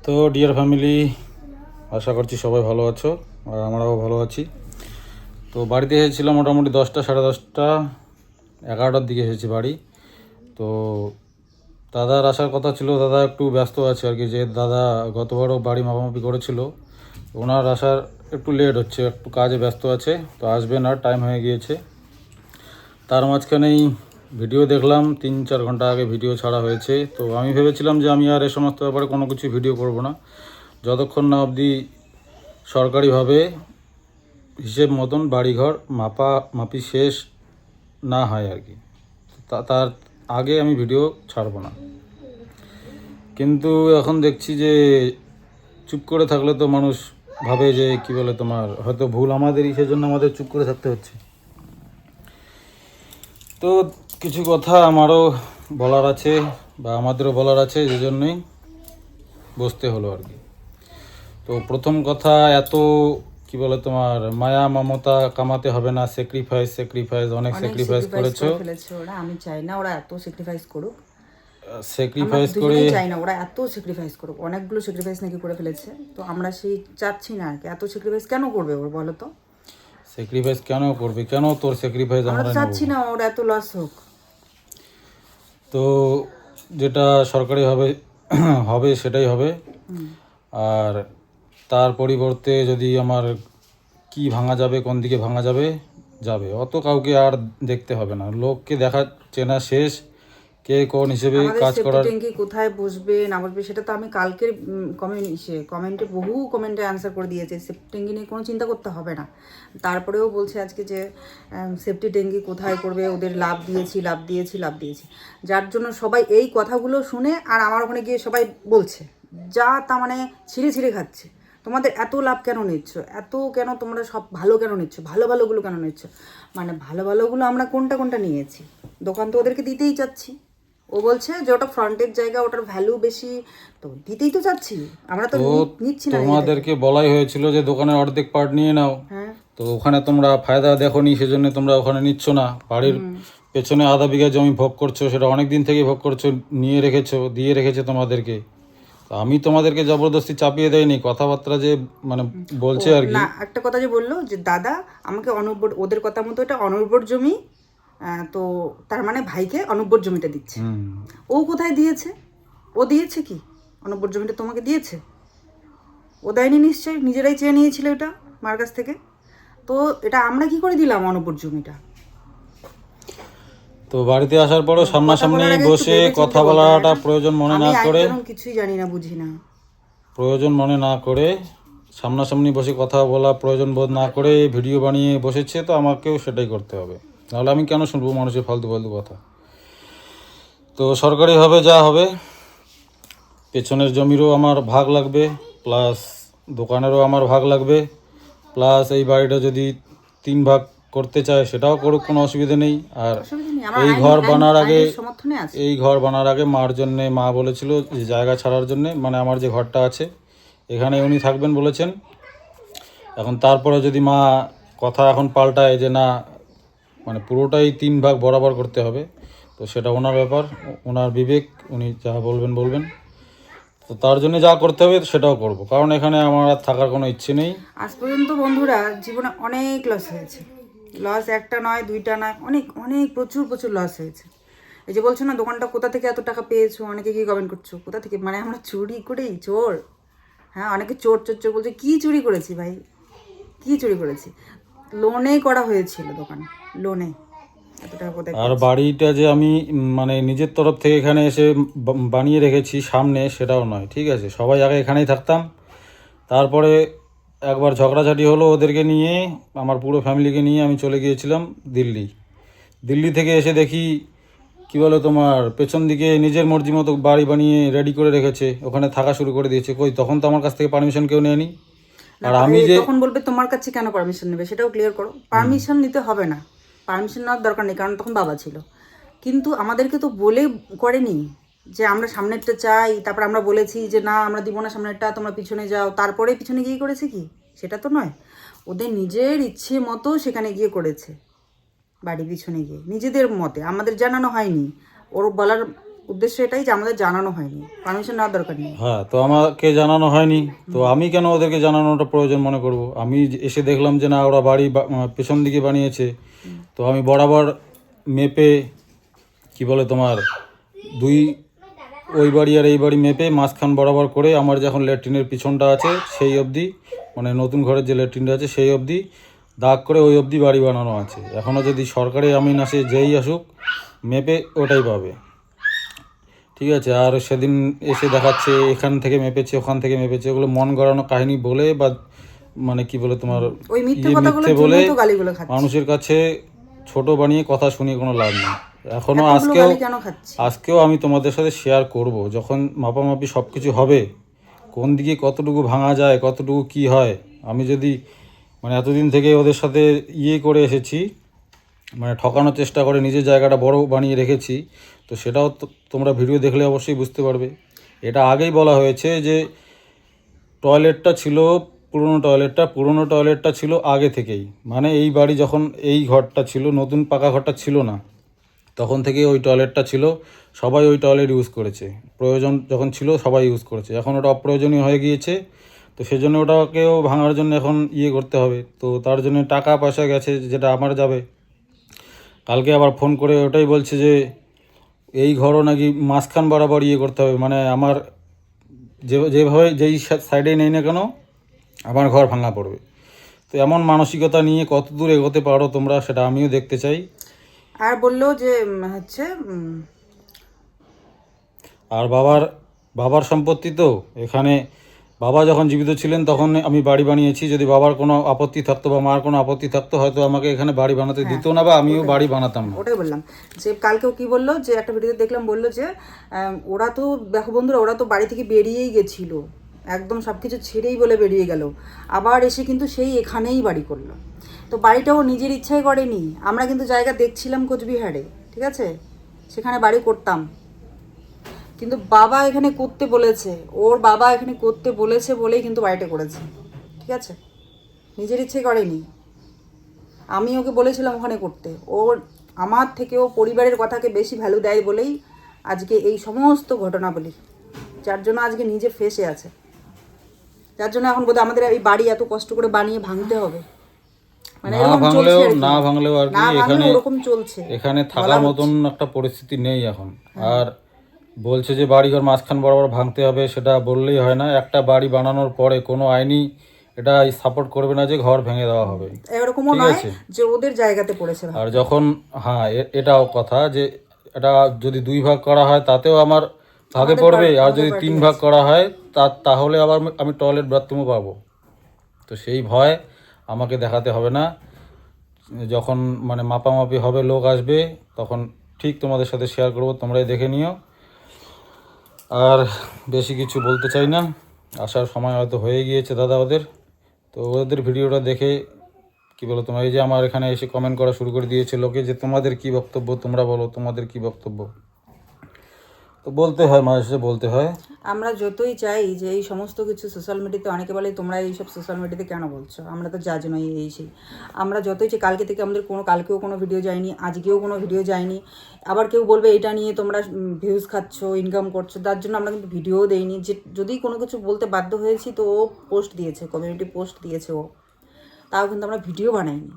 তো deer family, আশা করছি সবাই ভালো আছো আর আমরাও ভালো আছি। তো বাড়িতে এসেছিলাম মোটামুটি 10টা, সাড়ে 10টা, 11টার দিকে এসেছি বাড়ি। তো দাদার আসার কথা ছিল, দাদা একটু ব্যস্ত আছে আর কি, যে দাদা গতবারও বাড়ি মাপামাপি করেছিল। ওনার আসার একটু লেট হচ্ছে, একটু কাজে ব্যস্ত আছে, তো আসবে না, টাইম হয়ে গিয়েছে। তার মাঝখানেই ভিডিও দেখলাম, 3-4 ঘন্টা আগে ভিডিও ছাড়া হয়েছে। তো আমি ভেবেছিলাম যে আমি আর এ সমস্ত ব্যাপারে কোনো কিছু ভিডিও করব না, যতক্ষণ না অবধি সরকারিভাবে হিসেব মতন বাড়িঘর মাপি শেষ না হয় আর কি। তার আগে আমি ভিডিও ছাড়বো না। কিন্তু এখন দেখছি যে চুপ করে থাকলে তো মানুষ ভাবে যে কি বলে, তোমার হয়তো ভুল আমাদেরই, সেজন্য আমাদের চুপ করে থাকতে হচ্ছে। তো কিছু কথা আমারও বলার আছে বা আমাদেরও বলার আছে, যে জন্যই বসতে হলো আর কি। তো প্রথম কথা, এত কি বলে তোমার মায়া মমতা কামাতে হবে না, স্যাক্রিফাইস অনেক স্যাক্রিফাইস করেছো। ওরা, আমি চাই না ওরা এত স্যাক্রিফাইস করুক। স্যাক্রিফাইস আমরা করে দুজনেই চাই না ওরা এত স্যাক্রিফাইস করুক। অনেকগুলো স্যাক্রিফাইস নাকি করে ফেলেছে, তো আমরা সেই চাচ্ছি না আর কি। এত স্যাক্রিফাইস কেন করবে ওর, বলো তো? স্যাক্রিফাইস কেন করবে, কেন তোর স্যাক্রিফাইস আমরা আমরা তো নেব? চাচ্ছি না ওর এত লস হোক। তো যেটা সরকারিভাবে হবে সেটাই হবে। আর তার পরিবর্তে যদি আমার কি ভাঙা যাবে, কোন দিকে ভাঙা যাবে যাবে, অত কাউকে আর দেখতে হবে না। লোককে দেখা চেনা শেষ, কে কোন হিসেবে আমাদের কাজ সেফটি করার। ট্যাঙ্কি কোথায় বসবে না বসবে সেটা তো আমি কালকের কমেন্টে বহু কমেন্টে অ্যান্সার করে দিয়েছি। সেফটি ট্যাঙ্কি নিয়ে কোনো চিন্তা করতে হবে না। তারপরেও বলছে আজকে যে সেফটি ট্যাঙ্কি কোথায় করবে, ওদের লাভ দিয়েছি। যার জন্য সবাই এই কথাগুলো শুনে আর আমার ওখানে গিয়ে সবাই বলছে, যা তা মানে ছিঁড়ে খাচ্ছে। তোমাদের এত লাভ কেন নিচ্ছ, এত কেন তোমরা সব ভালো কেন নিচ্ছ, ভালোগুলো কেন নিচ্ছ? মানে ভালোগুলো আমরা কোনটা নিয়েছি? দোকান তো ওদেরকে দিতেই চাচ্ছি। ও বলছে যে ওটা ফ্রন্টের জায়গা, ওটার ভ্যালু বেশি, তো দিতেই তো চাচ্ছি। আমরা তো তো নিচ্ছি না নিজে থেকে। তোমাদেরকে বলাই হয়েছিল যে দোকানের অর্ধেক পার্ট নিয়ে নাও। হ্যাঁ, তো ওখানে তোমরা ফায়দা দেখোনি, সেজন্য তোমরা ওখানে নিচ্ছ না। বাড়ির পেছনে আধা বিঘা জমি ভোগ করছো, সেটা অনেক দিন থেকেই ভোগ করছো, নিয়ে রেখেছো, দিয়ে রেখেছে তোমাদেরকে। তো আমি তোমাদেরকে জবরদস্তি চাপিয়ে দেয়নি, কথাবার্তা যে মানে বলছে আর কি। না, একটা কথা যে বললো যে দাদা আমাকে অনুর্বর, ওদের কথা মতো এটা অনুর্বর জমি, তো তার মানে ভাইকে অনুর্বর জমিটা দিচ্ছে। ও কোথায় দিয়েছে? ও দিয়েছে কি অনুর্বর জমিটা তোমাকে দিয়েছে? ও দেয়নি নিশ্চয়ই, নিজেরাই চেয়ে নিয়েছিল এটা মার কাছ থেকে। তো এটা আমরা কি করে দিলাম অনুর্বর জমিটা? তো বাড়িতে আসার পরও সামনাসামনি বলার আগে একটু বসে ভেবেচিন্তে কথা বলতে হয় বলাটা না? প্রয়োজন মনে আমি না করে, একদম কিছুই জানি না, বুঝি না। সামনাসামনি বসে কথা বলা প্রয়োজন বোধ না করে ভিডিও বানিয়ে বসেছে। তো আমাকেও সেটাই করতে হবে, নাহলে আমি কেন শুনবো মানুষের ফালতু ফালতু কথা। তো সরকারিভাবে যা হবে, পেছনের জমিরও আমার ভাগ লাগবে, প্লাস দোকানেরও আমার ভাগ লাগবে, প্লাস এই বাড়িটা যদি 3 ভাগ করতে চায় সেটাও করুক, কোনো অসুবিধা নেই। আর অসুবিধা নেই, আমার এই ঘর বানার আগে আইনের সমর্থনে আছে। মার জন্যে, মা বলেছিল যে জায়গা ছাড়ার জন্যে, মানে আমার যে ঘরটা আছে এখানে উনি থাকবেন বলেছেন। এখন তারপরে যদি মা কথা এখন পাল্টায় যে না, মানে পুরোটাই 3 ভাগ বরাবর করতে হবে, তো সেটা ওনার ব্যাপার, ওনার বিবেক, উনি যা বলবেন। তো তার জন্য যা করতে হবে সেটাও করব, কারণ এখানে আমার আর থাকার কোনো ইচ্ছে নেই। আজ পর্যন্ত বন্ধুরা জীবনে অনেক লস হয়েছে। লস একটা নয়, দুইটা নয়, অনেক অনেক প্রচুর লস হয়েছে। এই যে বলছো না দোকানটা কোথা থেকে এত টাকা পেয়েছো, অনেকে কি কমেন্ট করছো কোথা থেকে, মানে আমরা চুরি করেই চোর? হ্যাঁ, অনেকে চোর বলছে। কি চুরি করেছি ভাই, কি চুরি করেছি? লোনে করা হয়েছিল দোকান, লোনে এত টাকা কোথায় আর পেয়েছি? বাড়িটা যে আমি মানে নিজের তরফ থেকে এখানে এসে বানিয়ে রেখেছি সামনে, সেটাও নয়, ঠিক আছে। সবাই আগে এখানেই থাকতাম, তারপরে একবার ঝগড়াঝাটি হলো ওদেরকে নিয়ে, আমার পুরো ফ্যামিলিকে নিয়ে আমি চলে গিয়েছিলাম দিল্লি থেকে এসে দেখি কি বলে তোমার পেছন দিকে নিজের মর্জি মতো বাড়ি বানিয়ে রেডি করে রেখেছে, ওখানে থাকা শুরু করে দিয়েছে। কই, তখন তো আমার কাছ থেকে পারমিশন কেউ নেয়নি। আর আমি যে তখন বলবে তোমার কাছে কেন পারমিশন নেবে, সেটাও ক্লিয়ার করো। পারমিশন নিতে হবে না, পারমিশন নেওয়ার দরকার নেই, কারণ তখন বাবা ছিল। কিন্তু আমাদেরকে তো বলে করেনি যে আমরা সামনেরটা চাই, তারপর আমরা বলেছি যে না আমরা দিব না সামনেরটা, তোমরা পিছনে যাও, তারপরে পিছনে গিয়ে করেছে কি? সেটা তো নয়। ওদের নিজের ইচ্ছে মতো সেখানে গিয়ে করেছে, বাড়ি পিছনে গিয়ে নিজেদের মতে, আমাদের জানানো হয়নি। ওর বলার উদ্দেশ্য এটাই যে আমাদের জানানো হয়নি, পারমিশন নেওয়ার দরকার নেই। হ্যাঁ, তো আমাকে জানানো হয়নি, তো আমি কেন ওদেরকে জানানোটা প্রয়োজন মনে করব? আমি এসে দেখলাম যে না, ওরা বাড়ি পেছন দিকে বানিয়েছে, তো আমি বরাবর মেপে কি বলে তোমার দুই ওই বাড়ি আর এই বাড়ি মেপে মাঝখান বরাবর করে আমার যখন ল্যাট্রিনের পিছনটা আছে সেই অবধি, মানে নতুন ঘরের যে ল্যাট্রিনটা আছে সেই অবধি দাগ করে ওই অবধি বাড়ি বানানো আছে। এখনও যদি সরকারি আমিন আসে, যেই আসুক মেপে ওটাই পাবে, ঠিক আছে? আর সেদিন এসে দেখাচ্ছে এখান থেকে মেপেছে ওখান থেকে মেপেছে, ওগুলো মন গড়ানো কাহিনী বলে বা মানে কি বলে তোমার ওই মিথ্যে ইয়ে কথাগুলোর মিথ্যে বলে জন্যই তো গালিগুলো খাচ্ছি। মানুষের কাছে ছোট বানিয়ে কথা শুনিয়ে কোনো লাভ নেই। এখনও এতগুলো গালি কেন খাচ্ছি? আজকেও আমি তোমাদের সাথে শেয়ার করব, যখন মাপামাপি সব কিছু হবে, কোন দিকে কতটুকু ভাঙা যায়, কতটুকু কি হয়। আমি যদি মানে এতদিন থেকে ওদের সাথে ইয়ে করে এসেছি, মানে ঠকানোর চেষ্টা করে নিজের জায়গাটা বড় বানিয়ে রেখেছি, তো সেটাও তোমরা ভিডিও দেখলে অবশ্যই বুঝতে পারবে। এটা আগেই বলা হয়েছে যে টয়লেটটা ছিল পুরনো টয়লেটটা ছিল আগে থেকেই, মানে এই বাড়ি যখন এই ঘরটা ছিল, নতুন পাকা ঘরটা ছিল না, তখন থেকে ওই টয়লেটটা ছিল, সবাই ওই টয়লেট ইউজ করেছে, প্রয়োজন যখন ছিল সবাই ইউজ করেছে। এখন ওটা অপ্রয়োজনীয় হয়ে গিয়েছে, তো সেজন্য ওটাকেও ভাঙার জন্য এখন ইয়ে করতে হবে, তো তার জন্য টাকা পয়সা গেছে, যেটা আমার যাবে। কালকে আবার ফোন করে ওটাই বলছে যে এই ঘরও নাকি মাঝখান বরাবর ইয়ে করতে হবে, মানে আমার যেভাবে যেই সাইডেই নেই না কেন আমার ঘর ভাঙা পড়বে। তো এমন মানসিকতা নিয়ে কত দূর এগোতে পারো তোমরা, সেটা আমিও দেখতে চাই। আর বললো যে হচ্ছে আর বাবার সম্পত্তি তো এখানে, বাবা যখন জীবিত ছিলেন তখন আমি বাড়ি বানিয়েছি। যদি বাবার কোনো আপত্তি থাকতো বা মার কোনো আপত্তি থাকতো, হয়তো আমাকে এখানে বাড়ি বানাতে দিত না, বা আমিও বাড়ি বানাতাম না। ওটাই বললাম যে কালকেও কি বললো, যে একটা ভিডিওতে দেখলাম, বললো যে ওরা তো দেখো বন্ধুরা, ওরা তো বাড়ি থেকে বেরিয়েই গেছিলো, একদম সব কিছু ছেড়েই বলে বেরিয়ে গেল, আবার এসে কিন্তু সেই এখানেই বাড়ি করলো। তো বাড়িটাও নিজের ইচ্ছায় করেনি, আমরা কিন্তু জায়গা দেখছিলাম কোচবিহারে, ঠিক আছে, সেখানে বাড়ি করতাম, কিন্তু বাবা এখানে করতে বলেছে, ওর বাবা এখানে করতে বলেছে বলেই কিন্তু বাড়িটা করেছে, ঠিক আছে, নিজের ইচ্ছে করেনি। আমি ওকে বলেছিলাম ওখানে করতে, ওর আমার থেকেও পরিবারের কথাকে বেশি ভ্যালু দেয় বলেই আজকে এই সমস্ত ঘটনা বলি, যার জন্য আজকে নিজে ফেসে আছে, যার জন্য এখন বোধহয় আমাদের এই বাড়ি এত কষ্ট করে বানিয়ে ভাঙতে হবে, মানে না এরকম ভাঙলেও চলছে আর কি। না ভাঙলেও আর কি, না ভাঙলেও এখানে ওরকম চলছে, এখানে থাকার মতন একটা পরিস্থিতি নেই এখন। আর বলছে যে বাড়িঘর মাঝখান বরাবর ভাঙতে হবে, সেটা বললেই হয় না। একটা বাড়ি বানানোর পরে কোনো আইনি এটা সাপোর্ট করবে না যে ঘর ভেঙে দেওয়া হবে, এরকমও ঠিক নয় আছে? যে ওদের জায়গাতে পড়েছে। আর যখন হ্যাঁ এটাও কথা যে এটা যদি 2 ভাগ করা হয় তাতেও আমার ভাগে পড়বে, আর যদি 3 ভাগ করা হয় তাহলে আবার আমি টয়লেট বাথরুমও পাবো। তো সেই ভয় আমাকে দেখাতে হবে না। যখন মানে মাপামাপি হবে, লোক আসবে, তখন ঠিক তোমাদের সাথে শেয়ার করব, তোমরাই দেখে নিও। আর বেশি কিছু বলতে চাই না, আসার সময় হয়তো হয়ে গিয়েছে দাদা ওদের। তো ওদের ভিডিওটা দেখে কি বলো তোমার, এই যে আমার এখানে এসে কমেন্ট করা শুরু করে দিয়েছে লোকে, যে তোমাদের কি বক্তব্য, তোমরা বলো তোমাদের কি বক্তব্য। তো বলতে হয়, মাঝে সাঝে বলতে হয়। আমরা যতই চাই যে এই সমস্ত কিছু সোশ্যাল মিডিয়াতে, অনেকে বলে তোমরা এইসব সোশ্যাল মিডিয়াতে কেন বলছো, আমরা তো জাজ নই এই সেই, আমরা যতই চাই, কালকে থেকে আমাদের কালকেও কোনো ভিডিও যায়নি, আজকেও কোনো ভিডিও যায়নি। আবার কেউ বলবে এটা নিয়ে তোমরা ভিউজ খাচ্ছ, ইনকাম করছো, তার জন্য আমরা কিন্তু ভিডিও দেইনি। যে যদি কোনো কিছু বলতে বাধ্য হয়েছি তো ও পোস্ট দিয়েছে, কমিউনিটি পোস্ট দিয়েছে ও, তাও কিন্তু আমরা ভিডিও বানাইনি।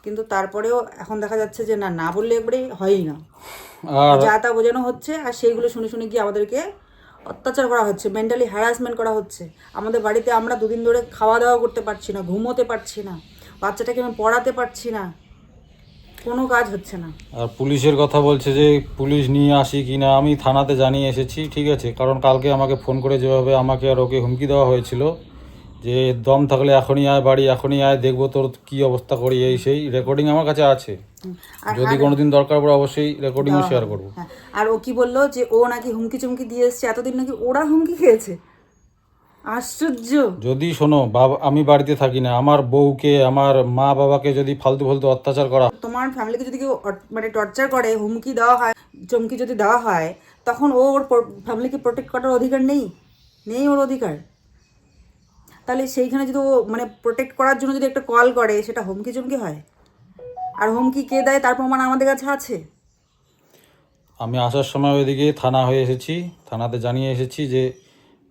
কিন্তু তারপরেও এখন দেখা যাচ্ছে যে না বললে একবারে হয়ই না, যা তা বোঝানো হচ্ছে, আর সেইগুলো শুনে শুনে গিয়ে আমাদেরকে অত্যাচার করা হচ্ছে, মেন্টালি হ্যারাসমেন্ট করা হচ্ছে। আমাদের বাড়িতে আমরা 2 দিন ধরে খাওয়া দাওয়া করতে পারছি না, ঘুমোতে পারছি না, বাচ্চাটাকে আমি পড়াতে পারছি না, কোনো কাজ হচ্ছে না। আর পুলিশের কথা বলছে যে পুলিশ নিয়ে আসি কি না, আমি থানাতে জানিয়ে এসেছি, ঠিক আছে? কারণ কালকে আমাকে ফোন করে যেভাবে আমাকে আর ওকে হুমকি দেওয়া হয়েছিল যে দম থাকলে এখনই আয় বাড়ি, এখনই আয়, দেখবো তোর কি অবস্থা করি, এই সেই রেকর্ডিং আমার কাছে আছে, যদি কোনোদিন দরকার পড়ে অবশ্যই রেকর্ডিংও শেয়ার করবো। হ্যাঁ, আর ও কি বললো যে ও নাকি হুমকি চুমকি দিয়ে এসছে, এতদিন নাকি ওরা হুমকি খেয়েছে। আশ্চর্য। যদি শোনো বাবা, আমি বাড়িতে থাকি না, আমার বউকে আমার মা বাবাকে যদি ফালতু ফালতু অত্যাচার করা, তোমার ফ্যামিলিকে যদি কেউ মানে টর্চার করে, হুমকি দেওয়া হয়, চমকি যদি দেওয়া হয়, তখন ও ওর ফ্যামিলিকে প্রোটেক্ট করার অধিকার নেই ওর অধিকার। তাহলে সেইখানে যদি ও মানে প্রোটেক্ট করার জন্য যদি একটা কল করে, সেটা হুমকি চমকি হয়? আর হুমকি কে দেয় তার প্রমাণ আমাদের কাছে আছে। আমি আসার সময় ওইদিকে থানা হয়ে এসেছি, থানাতে জানিয়ে এসেছি যে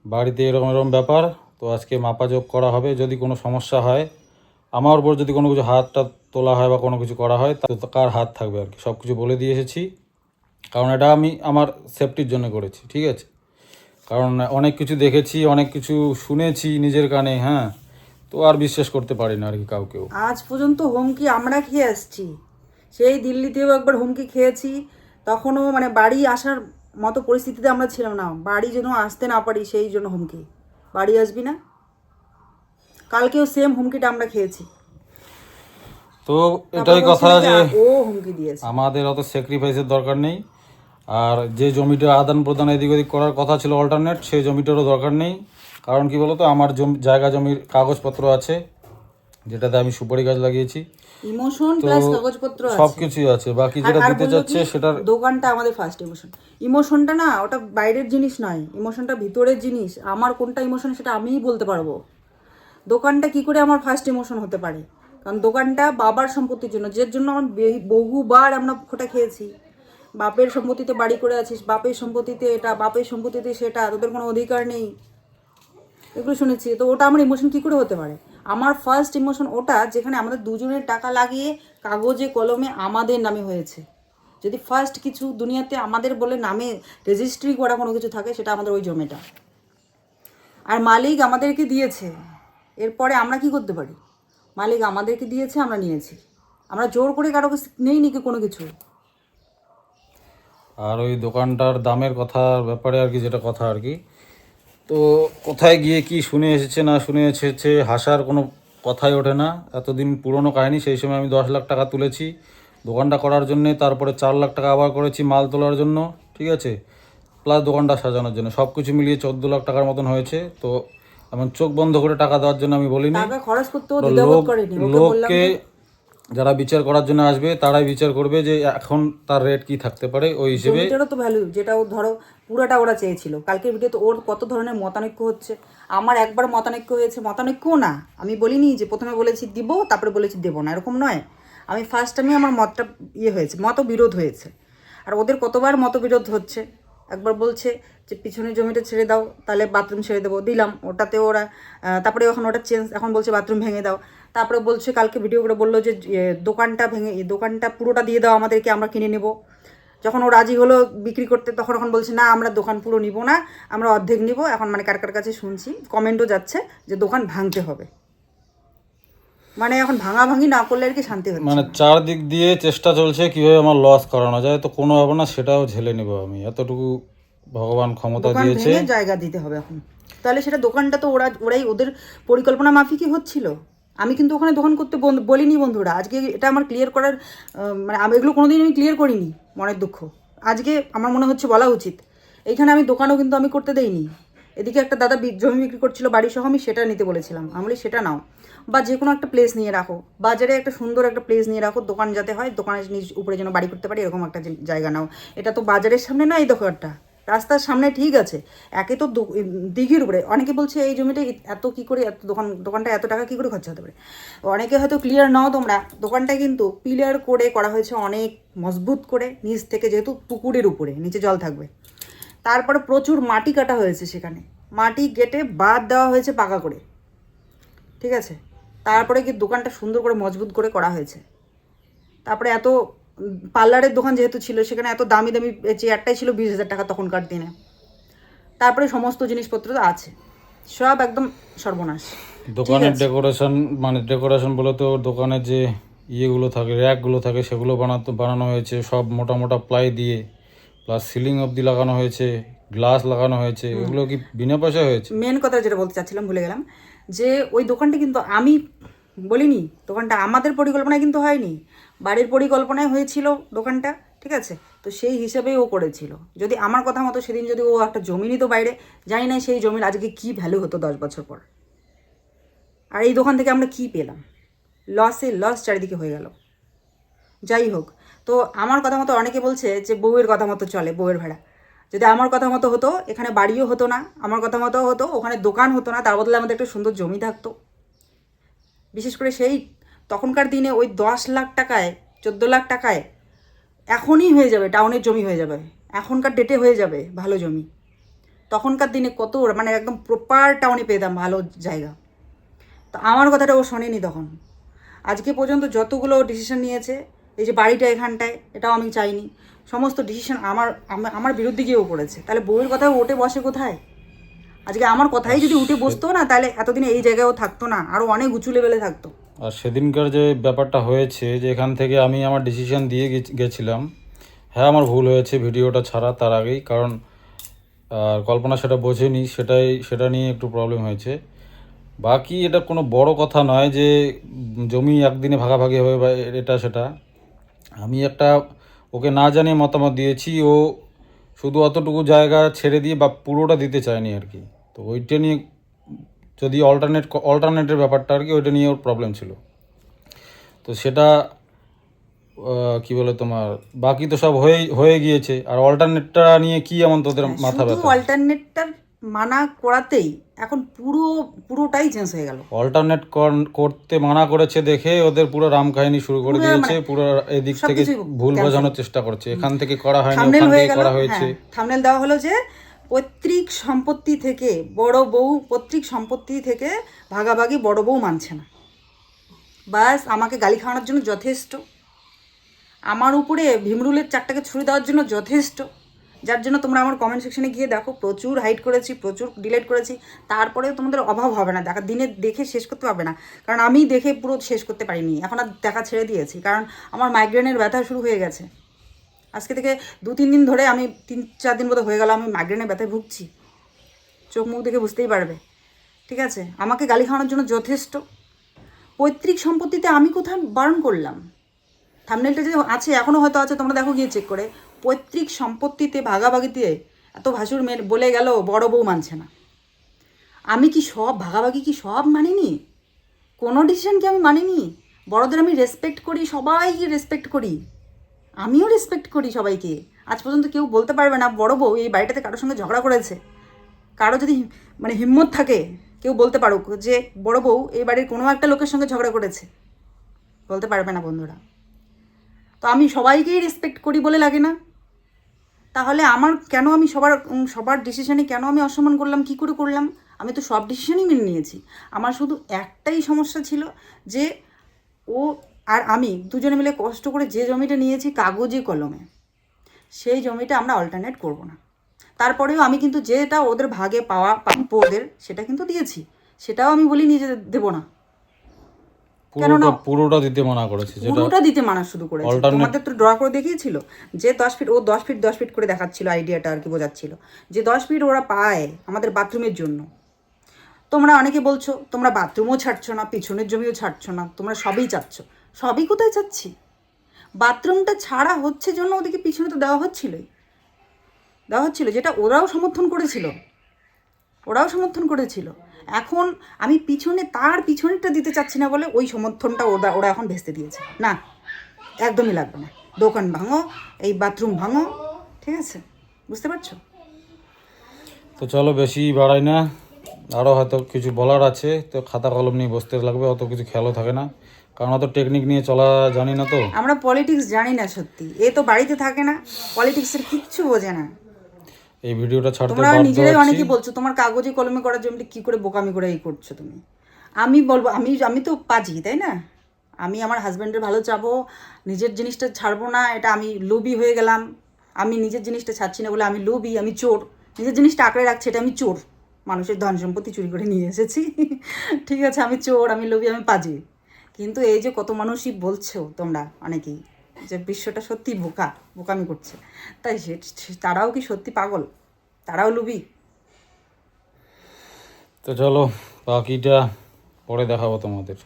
বাড়িতে এরকম এরকম ব্যাপার, তো আজকে মাপাযোগ করা হবে, যদি কোনো সমস্যা হয় আমার উপর যদি কোনো কিছু হাতটা তোলা হয় বা কোনো কিছু করা হয় তো কার হাত থাকবে আর কি, সব কিছু বলে দিয়ে এসেছি। কারণ এটা আমি আমার সেফটির জন্য করেছি, ঠিক আছে? কারণ অনেক কিছু দেখেছি, অনেক কিছু শুনেছি নিজের কানে, হ্যাঁ, তো আর বিশ্বাস করতে পারি না আর কি কাউকেও। আজ পর্যন্ত হুমকি আমরা খেয়ে আসছি, সেই দিল্লিতেও একবার হুমকি খেয়েছি, তখনও মানে বাড়ি আসার মতো পরিস্থিতিতে আমরা ছিলাম না, বাড়ি যেন আসতে না পারি সেই জন্য হুমকি, বাড়ি আসবি না। কালকেও সেম হুমকিটা আমরা খেয়েছি। তো এটাই কথা যে ও হুমকি দিয়েছে। আমাদের অত স্যাক্রিফাইসের দরকার নেই, আর যে জমিটা আদান প্রদান এদিক ওদিক করার কথা ছিল অল্টারনেট, সেই জমিটারও দরকার নেই। কারণ কি বলতো, আমার জায়গা জমির কাগজপত্র আছে, যেটাতে আমি সুপারি গাছ লাগিয়েছি, ইমোশন প্লাস কাগজপত্র সব আছে। কিছুই আছে। বাকি যেটা আর দিতে বললো চাচ্ছে কি, সেটার দোকানটা আমাদের ফার্স্ট ইমোশন। ইমোশনটা না, ওটা বাইরের জিনিস নয়, ইমোশনটা ভিতরের জিনিস। আমার কোনটা ইমোশন সেটা আমিই বলতে পারবো। দোকানটা কি করে আমার ফার্স্ট ইমোশন হতে পারে? কারণ দোকানটা বাবার সম্পত্তির জন্য, যে জন্য আমার বহুবার আমরা খোটা খেয়েছি। বাপের সম্পত্তিতে বাড়ি করে আছিস, বাপের সম্পত্তিতে এটা, বাপের সম্পত্তিতে সেটা, তোদের কোনো অধিকার নেই, এগুলো শুনেছি। তো ওটা আমার ইমোশন কী করে হতে পারে? আমার ফার্স্ট ইমোশন ওটা যেখানে আমাদের দুজনের টাকা লাগিয়ে কাগজে কলমে আমাদের নামে হয়েছে। যদি ফার্স্ট কিছু দুনিয়াতে আমাদের বলে নামে রেজিস্ট্রি করা কোনো কিছু থাকে, সেটা আমাদের ওই জমিটা। আর মালিক আমাদেরকে দিয়েছে, এরপরে আমরা কি করতে পারি? মালিক আমাদেরকে দিয়েছে, আমরা নিয়েছি, আমরা জোর করে কারো কাছে নেই নি কোনো কিছু। আর ওই দোকানটার দামের কথার ব্যাপারে আর কি, যেটা কথা আর কি, তো কোথায় গিয়ে কি শুনে এসেছে না শুনে এসেছে, হাসার কোনো কথাই ওঠে না। এতদিন পুরনো কাহিনী, সেই সময় আমি 10 লাখ টাকা তুলেছি দোকানটা করার জন্যে, তারপরে 4 লাখ টাকা আবার করেছি মাল তোলার জন্য, ঠিক আছে, প্লাস দোকানটা সাজানোর জন্য, সব কিছু মিলিয়ে 14 লাখ টাকার মতন হয়েছে। তো এমন চোখ বন্ধ করে টাকা দেওয়ার জন্য আমি বলিনি। টাকা খরচ করতেও দ্বিধাবোধ করেনি, ওকে বললাম লোককে যে যারা বিচার করার জন্য আসবে তারাই বিচার করবে যে এখন তার রেট কি থাকতে পারে, ওই হিসেবে। জমিটারও তো ভ্যালু, যেটা ও ধরো পুরাটা ওরা চেয়েছিল। কালকের ভিডিও তো ওর কত ধরনের মতানৈক্য হচ্ছে, আমার একবার মতানৈক্য হয়েছে, মতানৈক্যও না, আমি বলিনি যে প্রথমে বলেছি দিব তারপরে বলেছি দেবো না, এরকম নয়। আমি ফার্স্ট আমি আমার মতটা হয়েছে, মতবিরোধ হয়েছে। আর ওদের কতবার মতবিরোধ হচ্ছে। একবার বলছে যে পিছনের জমিটা ছেড়ে দাও, তাহলে বাথরুম ছেড়ে দেবো, দিলাম, ওটাতে ওরা তারপরে এখন ওটা চেঞ্জ, এখন বলছে বাথরুম ভেঙে দাও। তারপরে বলছে, কালকে ভিডিও করে বললো যে দোকানটা ভেঙে, দোকানটা পুরোটা দিয়ে দাও আমাদেরকে, আমরা কিনে নেব। যখন ও রাজি হলো বিক্রি করতে, তখন এখন বলছে না, আমরা দোকান পুরো নিব না, আমরা অর্ধেক নিব। এখন মানে কার কার কাছে শুনছি, কমেন্টও যাচ্ছে যে দোকান ভাঙতে হবে, মানে এখন ভাঙাভাঙি না করলে আর কি শান্তি হচ্ছে। মানে চারদিক দিয়ে চেষ্টা চলছে কিভাবে আমার লস করানো যায়, তো কোনো হবে না, সেটাও ঝেলে নেব আমি, এতটুকু ভগবান ক্ষমতা দোকান দিয়েছে। ভেঙে জায়গা দিতে হবে এখন। তাহলে সেটা দোকানটা তো ওরাই ওদের পরিকল্পনা মাফিকই হচ্ছিল। আমি কিন্তু ওখানে দোকান করতে বলিনি বন্ধুরা, আজকে এটা আমার ক্লিয়ার করার মানে এগুলো কোনোদিন আমি ক্লিয়ার করিনি, মনের দুঃখ। আজকে আমার মনে হচ্ছে বলা উচিত। এইখানে আমি দোকানও কিন্তু আমি করতে দেইনি। এদিকে একটা দাদা জমি বিক্রি করছিল বাড়ি সহ, আমি সেটা নিতে বলেছিলাম, আমি বলি সেটা নাও, বা যে কোনো একটা প্লেস নিয়ে রাখো, বাজারে একটা সুন্দর একটা প্লেস নিয়ে রাখো, দোকান যাতে হয়, দোকানের নিজ উপরে যেন বাড়ি করতে পারি, এরকম একটা জায়গা নাও। এটা তো বাজারের সামনে না এই দোকানটা, রাস্তার সামনে, ঠিক আছে। একে তো দিঘির উপরে। অনেকে বলছে এই জমিটা এত কী করে, এত দোকানটা এত টাকা কী করে খরচা হতে পারে। অনেকে হয়তো ক্লিয়ার নাও তোমরা, দোকানটা কিন্তু পিলার করে করা হয়েছে, অনেক মজবুত করে, নিচ থেকে, যেহেতু পুকুরের উপরে, নিচে জল থাকবে। তারপরে প্রচুর মাটি কাটা হয়েছে সেখানে, মাটি কেটে বাদ দেওয়া হয়েছে পাকা করে, ঠিক আছে। তারপরে কি দোকানটা সুন্দর করে মজবুত করে করা হয়েছে। তারপরে এত পার্লারের দোকান যেহেতু ছিল, সেখানে এত দামি দামি চেয়ারটাই ছিল 20,000 টাকা তখনকার দিনে। তারপরে সমস্ত জিনিসপত্র তো আছে, সব একদম সর্বনাশ। দোকানের ডেকোরেশন, মানে ডেকোরেশন বলে তো দোকানের যে ইয়েগুলো থাকে, র্যাকগুলো থাকে, সেগুলো বানানো হয়েছে সব মোটা মোটা প্লাই দিয়ে, প্লাস সিলিং অবধি লাগানো হয়েছে, গ্লাস লাগানো হয়েছে। এগুলো কি বিনা পয়সায় হয়েছে? মেন কথা যেটা বলতে চাচ্ছিলাম ভুলে গেলাম, যে ওই দোকানটা কিন্তু আমি বলিনি, দোকানটা আমাদের পরিকল্পনায় কিন্তু হয়নি, বাড়ির পরিকল্পনায় হয়েছিল দোকানটা, ঠিক আছে। তো সেই হিসাবেই ও করেছিল। যদি আমার কথা মতো সেদিন যদি ও একটা জমি নিত বাইরে, জানি না সেই জমির আজকে কী ভ্যালু হতো 10 বছর পর। আর এই দোকান থেকে আমরা কী পেলাম? লস চারিদিকে হয়ে গেল। যাই হোক, তো আমার কথা মতো, অনেকে বলছে যে বউয়ের কথা মতো চলে, বউয়ের ভেড়া। যদি আমার কথা মতো হতো, এখানে বাড়িও হতো না, আমার কথা মতো হতো, ওখানে দোকান হতো না, তার বদলে আমাদের একটা সুন্দর জমি থাকতো। বিশেষ করে সেই তখনকার দিনে ওই 10 লাখ টাকায়, 14 লাখ টাকায় এখনই হয়ে যাবে, টাউনের জমি হয়ে যাবে। এখনকার ডেটে হয়ে যাবে ভালো জমি। তখনকার দিনে কত মানে একদম প্রপার টাউনে পেতাম ভালো জায়গা। তো আমার কথাটা ও শোনেনি তখন। আজকে পর্যন্ত যতগুলো ডিসিশন নিয়েছে, এই যে বাড়িটা এখানটায়, এটাও আমি চাইনি, সমস্ত ডিসিশন আমার বিরুদ্ধে গিয়েও করেছে। তাহলে বউয়ের কথা ওঠে বসে কোথায়? আজকে আমার কথাই যদি উঠে বসতো না, তাহলে এতদিনে এই জায়গায়ও থাকতো না, আরও অনেক উঁচু লেভেলে থাকতো। আর সেদিনকার যে ব্যাপারটা হয়েছে, যে এখান থেকে আমি আমার ডিসিশন দিয়ে গেছিলাম, হ্যাঁ আমার ভুল হয়েছে ভিডিওটা ছাড়া তার আগেই, কারণ কল্পনা সেটা বোঝেনি, সেটা নিয়ে একটু প্রবলেম হয়েছে। বাকি এটা কোনো বড় কথা নয় যে জমি একদিনে ভাগাভাগি হবে বা এটা সেটা। আমি একটা ওকে না জানিয়ে মতামত দিয়েছি, ও শুধু অতটুকু জায়গা ছেড়ে দিয়ে বা পুরোটা দিতে চায়নি আর কি। তো ওইটা নিয়ে যদি অল্টারনেটের ব্যাপারটা আর কি, ওইটা নিয়ে ওর প্রবলেম ছিল। তো সেটা কি বলে তোমার, বাকি তো সব হয়ে গিয়েছে। আর অল্টারনেটটা নিয়ে কি এমন তোদের মাথা শুধু ব্যথা? অল্টারনেটটার মানা করাতেই এখন পুরোটাই চেঞ্জ হয়ে গেল। অল্টারনেট করতে মানা করেছে দেখে ওদের পুরো রাম কাহিনী শুরু করে দিয়েছে, পুরো এদিক থেকে ভুল বোঝানোর চেষ্টা করছে, এখান থেকে করা হয়নি ওখান থেকে করা হয়েছে। থাম্বনেল দেওয়া হলো যে পৈতৃক সম্পত্তি থেকে পৈতৃক সম্পত্তি থেকে ভাগাভাগি বড় বউ মানছে না। বাস আমাকে গালি খাওয়ানোর জন্য যথেষ্ট, আমার উপরে ভীমরুলের চারটাকে ছুরি দেওয়ার জন্য যথেষ্ট। যার জন্য তোমরা আমার কমেন্ট সেকশনে গিয়ে দেখো, প্রচুর হাইড করেছি, প্রচুর ডিলিট করেছি, তারপরেও তোমাদের অভাব হবে না, দিনে দেখে শেষ করতে পারবে না। কারণ আমি দেখে পুরো শেষ করতে পারিনি, এখন আর দেখা ছেড়ে দিয়েছি, কারণ আমার মাইগ্রেনের ব্যথা শুরু হয়ে গেছে। আজকে থেকে 2-3 দিন ধরে, আমি 3-4 দিন মতো হয়ে গেল আমি মাইগ্রেনের ব্যথায় ভুগছি, চোখ মুখ দেখে বুঝতেই পারবে। ঠিক আছে, আমাকে গালি খাওয়ানোর জন্য যথেষ্ট। পৈতৃক সম্পত্তিতে আমি কোথায় বারণ করলাম? থাম্বনেলটা যে আছে, এখনও হয়তো আছে, তোমরা দেখো গিয়ে চেক করে। পৈতৃক সম্পত্তিতে ভাগাভাগিতে এত ভাসুর মেয়ে বলে গেল বড় বউ মানছে না। আমি কি সব ভাগাভাগি কি সব মানিনি? কোনো ডিসিশন কি আমি মানিনি? বড়দের আমি রেসপেক্ট করি, সবাইকে রেসপেক্ট করি, আমিও রেসপেক্ট করি সবাইকে। আজ পর্যন্ত কেউ বলতে পারবে না বড় বউ এই বাড়িটাতে কারোর সঙ্গে ঝগড়া করেছে। কারো যদি মানে হিম্মত থাকে, কেউ বলতে পারুক যে বড় বউ এই বাড়ির কোনো একটা লোকের সঙ্গে ঝগড়া করেছে, বলতে পারবে না বন্ধুরা। তো আমি সবাইকেই রেসপেক্ট করি বলে লাগে না? তাহলে আমার কেন আমি সবার ডিসিশনে কেন আমি অসম্মান করলাম? কি করে করলাম? আমি তো সব ডিসিশনই মেনে নিয়েছি। আমার শুধু একটাই সমস্যা ছিল যে ও আর আমি দুজনে মিলে কষ্ট করে যে জমিটা নিয়েছি কাগজে কলমে, সেই জমিটা আমরা অল্টারনেট করব না। তারপরেও আমি কিন্তু যেটা ওদের ভাগে পাওয়া প্রাপ্য ওদের, সেটা কিন্তু দিয়েছি, সেটাও আমি বলিনি যে দেবো না। পুরোটা দিতে মানা করেছে, পুরোটা দিতে মানা শুরু করেছে। তোমাদের তো ড্র করে দেখিয়েছিল যে 10 ফিট, ও 10 ফিট 10 ফিট করে দেখাচ্ছিল, আইডিয়াটা আর কি বোঝাচ্ছিল যে 10 ফিট ওরা পায় আমাদের বাথরুমের জন্য। তোমরা অনেকে বলছো তোমরা বাথরুমও ছাড়ছো না, পিছনের জমিও ছাড়ছো না, তোমরা সবই চাচ্ছ। সবই কোথায় চাচ্ছি? বাথরুমটা ছাড়া হচ্ছে জন্য ওদেরকে পিছনে তো দেওয়া হচ্ছিল, যেটা ওরাও সমর্থন করেছিল। এখন আমি তার পিছনেরটা দিতে চাচ্ছি না বলে ওই সমর্থনটা ওরা এখন ভেস্তে দিয়েছে। না, একদমই লাগবে না, দোকান ভাঙো, এই বাথরুম ভাঙো, ঠিক আছে? বুঝতে পারছো? তো চলো বেশি বাড়াই না, আরও হয়তো কিছু বলার আছে, তো খাতা কলম নিয়ে বসতে লাগবে, অত কিছু খেয়ালও থাকে না, কারণ অত টেকনিক নিয়ে চলা জানি না। তো আমরা পলিটিক্স জানি না সত্যি, এ তো বাড়িতে থাকে না, পলিটিক্সের কিচ্ছু বোঝে না। এই ভিডিওটা ছাড়তে তোমরা নিজেরাই অনেকেই বলছো তোমার কাগজে কলমে করার জন্য কি করে বোকামি করে এই করছো তুমি। আমি বলবো আমি তো পাজি, তাই না? আমি আমার হাজব্যান্ডের ভালো চাবো, নিজের জিনিসটা ছাড়বো না, এটা আমি লোভী হয়ে গেলাম। আমি নিজের জিনিসটা ছাড়ছি না বলে আমি লোভী, আমি চোর। নিজের জিনিসটা আঁকড়ে রাখছি, এটা আমি চোর, মানুষের ধন সম্পত্তি চুরি করে নিয়ে এসেছি। ঠিক আছে, আমি চোর, আমি লোভী, আমি পাজি। কিন্তু এই যে কত মানুষই বলছো তোমরা অনেকেই যে বিশ্বটা সত্যি বোকামি করছে, তাই তারাও কি সত্যি পাগল? তারাও লুবি? তো চলো বাকিটা পরে দেখাবো তোমাদের।